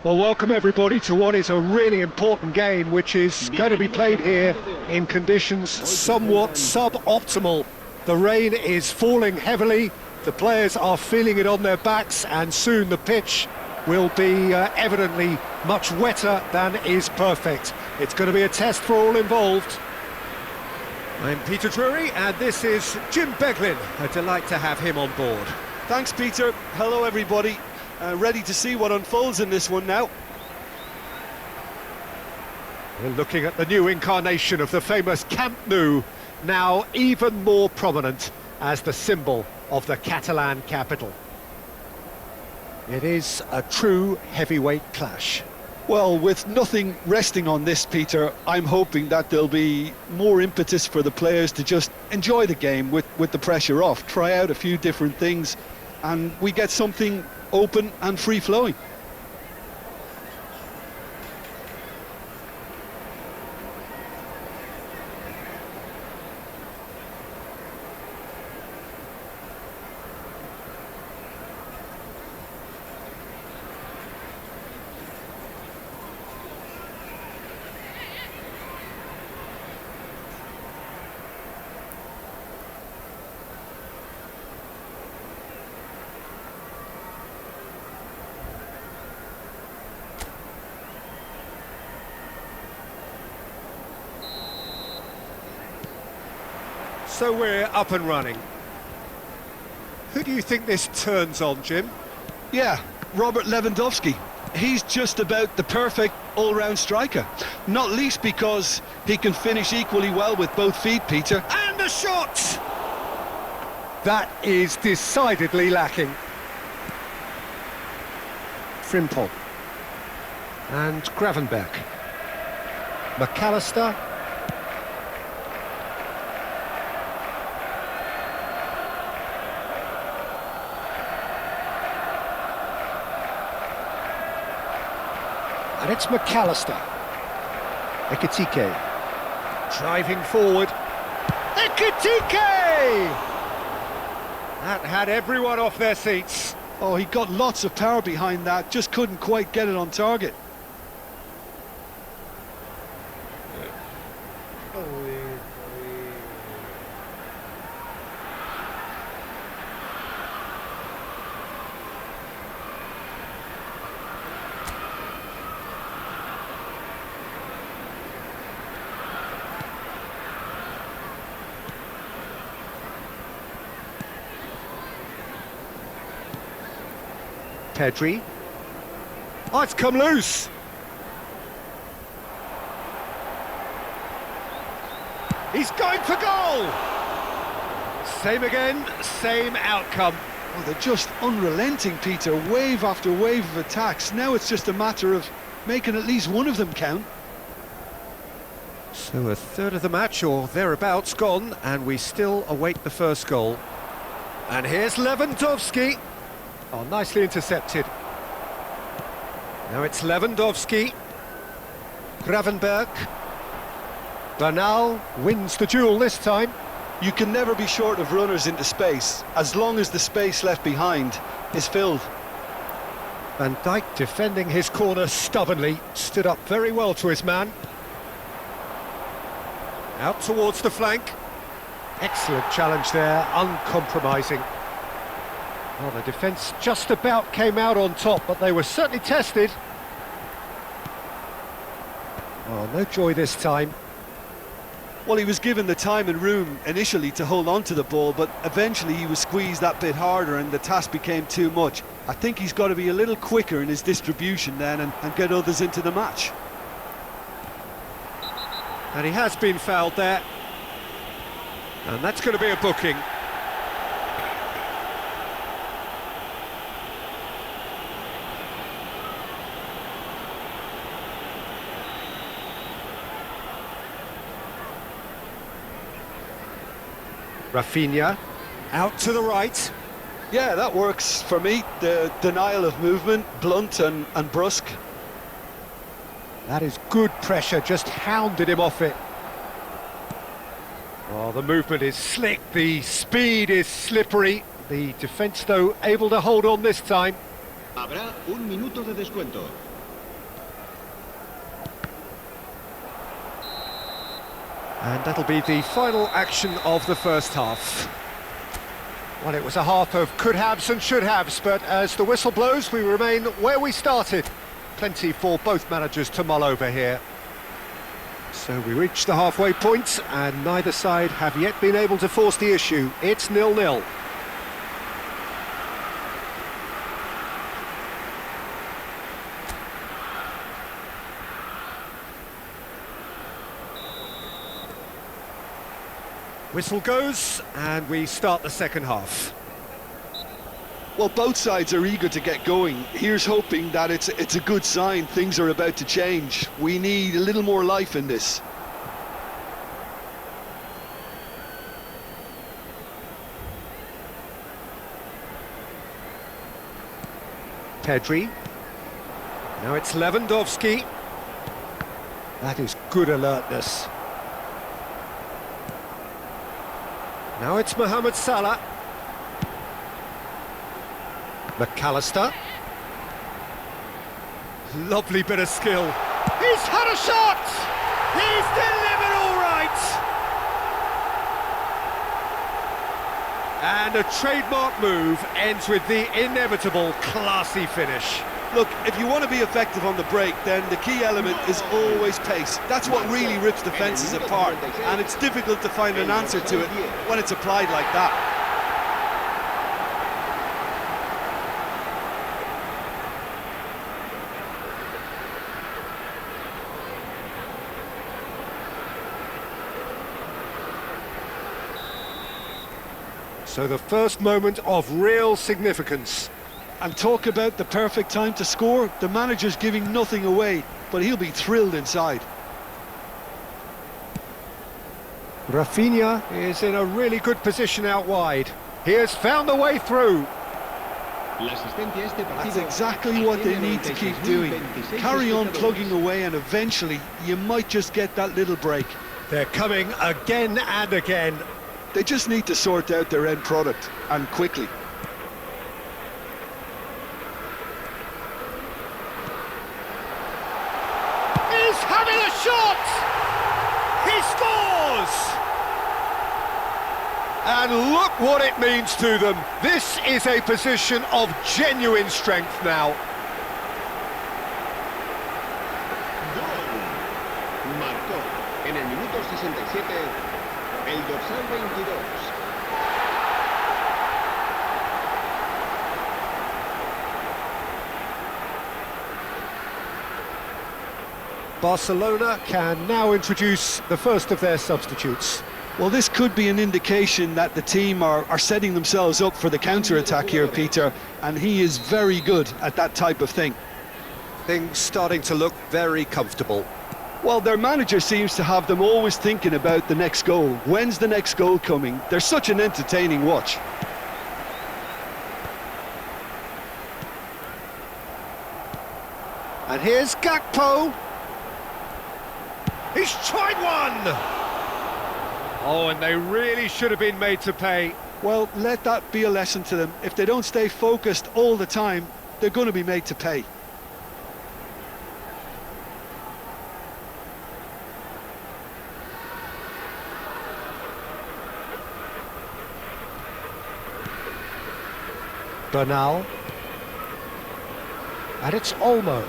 Well, welcome everybody to what is a really important game, which is going to be played here in conditions somewhat suboptimal. The rain is falling heavily, the players are feeling it on their backs, and soon the pitch will be evidently much wetter than is perfect. It's going to be a test for all involved. I'm Peter Drury, and this is Jim Beglin. A delight to have him on board. Thanks, Peter. Hello, everybody. Ready to see what unfolds in this one now. We're looking at the new incarnation of the famous Camp Nou, now even more prominent as the symbol of the Catalan capital. It is a true heavyweight clash. Well, with nothing resting on this, Peter, I'm hoping that there'll be more impetus for the players to just enjoy the game with the pressure off, try out a few different things, and we get something open and free-flowing. So we're up and running. Who do you think this turns on, Jim? Yeah, Robert Lewandowski. He's just about the perfect all-round striker. Not least because he can finish equally well with both feet, Peter. And the shot! That is decidedly lacking. Frimpong. And Gravenberg. McAllister. And it's McAllister. Ekitike. Driving forward. Ekitike! That had everyone off their seats. Oh, he got lots of power behind that, just couldn't quite get it on target. Pedri. Oh, it's come loose. He's going for goal. Same again, same outcome. Oh, they're just unrelenting, Peter. Wave after wave of attacks. Now it's just a matter of making at least one of them count. So a third of the match, or thereabouts, gone, and we still await the first goal. And here's Lewandowski. Oh, nicely intercepted. Now it's Lewandowski. Gravenberg. Bernal wins the duel this time. You can never be short of runners into space, as long as the space left behind is filled. Van Dijk defending his corner stubbornly, stood up very well to his man. Out towards the flank. Excellent challenge there, uncompromising. Well, the defence just about came out on top, but they were certainly tested. Oh, no joy this time. Well, he was given the time and room initially to hold on to the ball, but eventually he was squeezed that bit harder and the task became too much. I think he's got to be a little quicker in his distribution then and get others into the match. And he has been fouled there. And that's going to be a booking. Rafinha, out to the right. Yeah, that works for me. The denial of movement, blunt and brusque. That is good pressure, just hounded him off it. Oh, the movement is slick, the speed is slippery. The defence, though, able to hold on this time. Habrá un minuto de descuento. And that'll be the final action of the first half. Well, it was a half of could-haves and should-haves, but as the whistle blows, we remain where we started. Plenty for both managers to mull over here. So we reach the halfway point, and neither side have yet been able to force the issue. It's 0-0. Whistle goes, and we start the second half. Well, both sides are eager to get going. Here's hoping that it's a good sign. Things are about to change. We need a little more life in this. Pedri. Now it's Lewandowski. That is good alertness. Now it's Mohamed Salah. McAllister. Lovely bit of skill. He's had a shot! He's delivered all right! And a trademark move ends with the inevitable classy finish. Look, if you want to be effective on the break, then the key element is always pace. That's what really rips defences apart, and it's difficult to find an answer to it when it's applied like that. So the first moment of real significance. And talk about the perfect time to score. The manager's giving nothing away, but he'll be thrilled inside. Rafinha is in a really good position out wide. He has found a way through. That's exactly what they need to keep doing. Carry on plugging away, and eventually you might just get that little break. They're coming again and again. They just need to sort out their end product, and quickly. He's having a shot! He scores! And look what it means to them. This is a position of genuine strength now. Marcó en el minuto 67 el dorsal 22. Barcelona can now introduce the first of their substitutes. Well, this could be an indication that the team are setting themselves up for the counter-attack here, Peter, and he is very good at that type of thing. Things starting to look very comfortable. Well, their manager seems to have them always thinking about the next goal. When's the next goal coming? They're such an entertaining watch. And here's Gakpo. He's tried one! Oh, and they really should have been made to pay. Well, let that be a lesson to them. If they don't stay focused all the time, they're going to be made to pay. Bernal. And it's Olmo.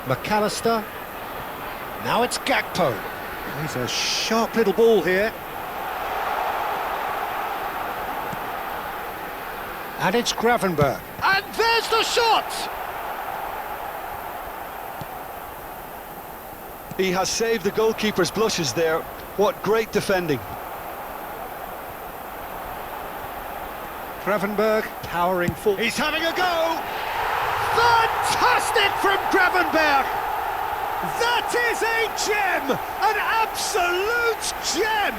McAllister. Now it's Gakpo. He's a sharp little ball here. And it's Gravenberch. And there's the shot! He has saved the goalkeeper's blushes there. What great defending. Gravenberch powering forward. He's having a go! Fantastic from Gravenberch! That is a gem! An absolute gem!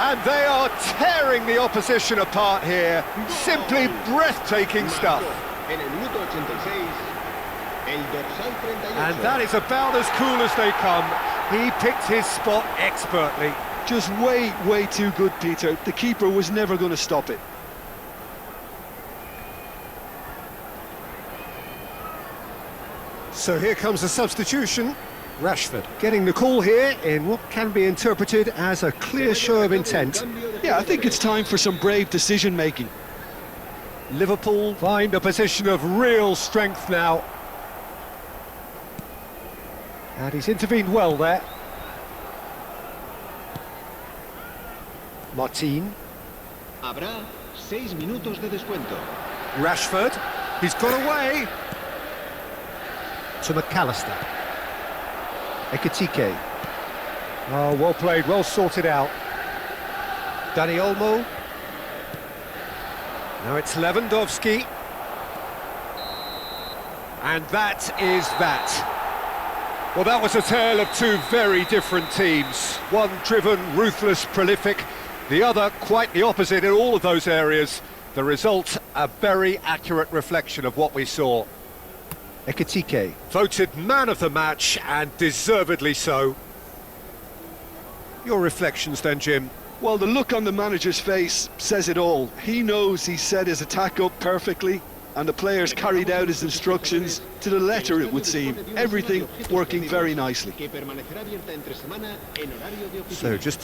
And they are tearing the opposition apart here. Simply breathtaking stuff. En el minuto 86, el dorsal 38. And that is about as cool as they come. He picked his spot expertly. Just way too good, Peter. The keeper was never going to stop it. So here comes the substitution. Rashford getting the call here in what can be interpreted as a clear show of intent. Yeah, I think it's time for some brave decision-making. Liverpool find a position of real strength now. And he's intervened well there. Martin. Habrá 6 minutos de descuento. Rashford. He's got away. To McAllister. Ekitike. Oh, well played, well sorted out. Dani Olmo. Now it's Lewandowski. And that is that. Well, that was a tale of two very different teams. One driven, ruthless, prolific. The other quite the opposite in all of those areas. The result, a very accurate reflection of what we saw. Ekitike. Voted man of the match, and deservedly so. Your reflections then, Jim? Well, the look on the manager's face says it all. He knows he set his attack up perfectly, and the players carried out his instructions to the letter, it would seem. Everything working very nicely. So just